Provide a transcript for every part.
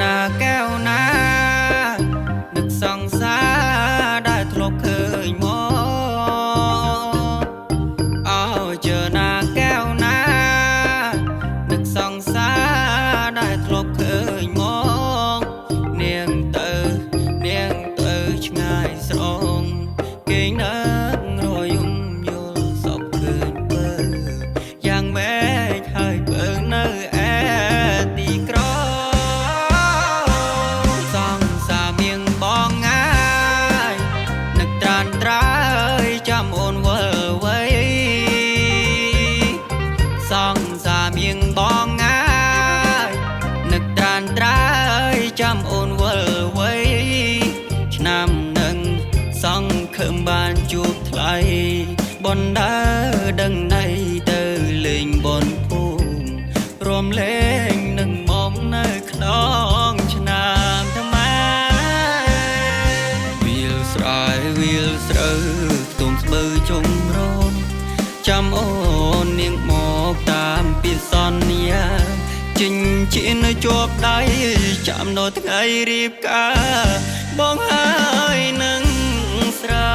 ណាកែវណានឹកសង្សារដែលធ្លាប់ឃើញមកអើជើណាកែវណានឹកសង្សារដែលធ្លាប់ឃើញមកនាងទៅឆ្ងាយស្រងគេងនឹករយំយល់សពឃើញបើយ៉ាងម៉េចហើយបើនៅឯទីក្រសង្សារមៀងបងងាយនឹកត្រានត្រើយចាំអូនវិលវ័យសង្សារមៀងបងងាយនឹកត្រានត្រើយចាំអូនវិលវ័យឆ្នាំនឹងសង្ឃឹមបានជួបថ្លៃបនដើដឹងណៃទៅលេងបនភូមិរំលែងនឹងមកនៅក្នុងឆ្នាំថ្មីវាលស្រែវាលស្រូវខ្ទមស្បូវជុំរនចាំអូននាងមកតាមពីសន្យាចិញ្ចៀននៅជាប់ដៃចាំនៅថ្ងៃរៀបការបងហើយនឹងស្រី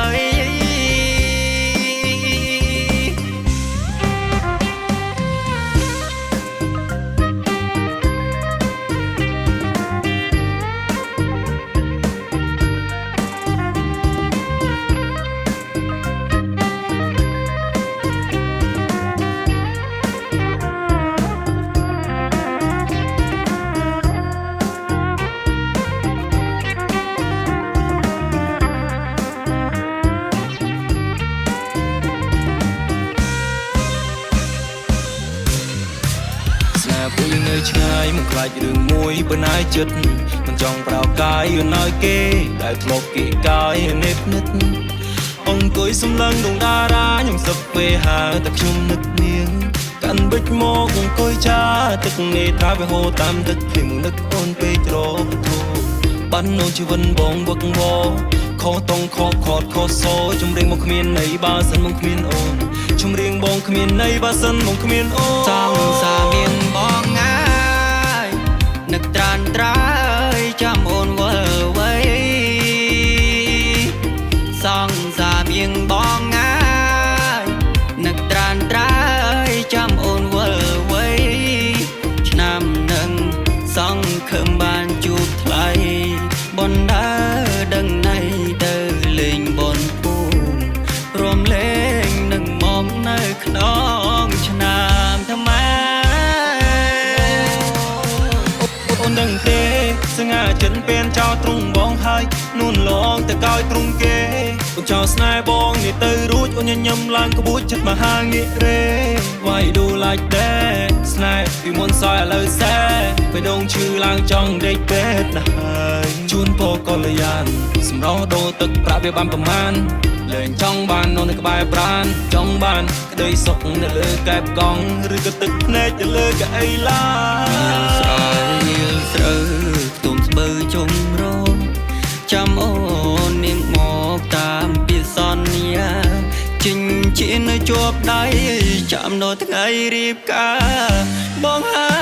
ពេលនៅឆ្ងាយមកខ្លាចរឿងមួយបើណាយចិត្តមិនចង់ប្រោកាយឲ្យណយគេដែលធ្លាប់គេកាយនិតនិតអង្គុយសំឡឹងដងតារាខ្ញុំសឹកពេលហើតែខ្ញុំនឹកនាងកាន់បិចមកអង្គុយចាទឹកនេត្រាវាហូរតាមទឹកភ្លៀងនឹកអូនពេកត្រោធូបាននូជីវិនបងវឹកវរខុសតងខកខតខុសសោជំរៀងមកគ្មានន័យបើសិនមកគ្មានអូនជំរៀងបងគ្មានន័យបើសិនមកគ្មានអូនសង្សារមានបងងាយនឹកត្រានត្រើយចាំអូនវិលវ័យសង្សារមានបងងាយនឹកត្រានត្រើយចាំអូនវិលវ័យឆ្នាំនឹងសង្ឃឹមបានជួបថ្លៃបនដើដឹងណៃទៅលេងបនភូមិរំលែងនឹងមកនៅក្នុងឆ្នាំថ្មីអូនដឹងទេសង្ហាចិនពេលចោលទ្រង់បងហើយនួនឡងទៅកោយទ្រង់គេបងចោលស្នេហ៍បងនេះទៅរួចអូនញញឹមឡើងក្បួចចិត្តមហាងាករេ Why do like that ស្នេហ៍ពីមុនសយឥឡូវសែបេះដូងឈឺឡើងចង់ដេកពេទ្យណាស់ហើយជួនពរកល្យានសម្រោះដូរទឹកប្រាក់វាបានប្រមាណលែងចង់បាននៅក្បែរប្រានចង់បានក្តីសុខនៅលើកែបកង់ឬក៏ទឹកភ្នែកទៅលើកៅអីឡាស្រែវាលស្រូវខ្ទមស្បូវជុំរងចាំអូននាងមកតាមពីសន្យាចិញ្ចៀននៅជាប់ដៃចាំនៅថ្ងៃរៀបការបងហើ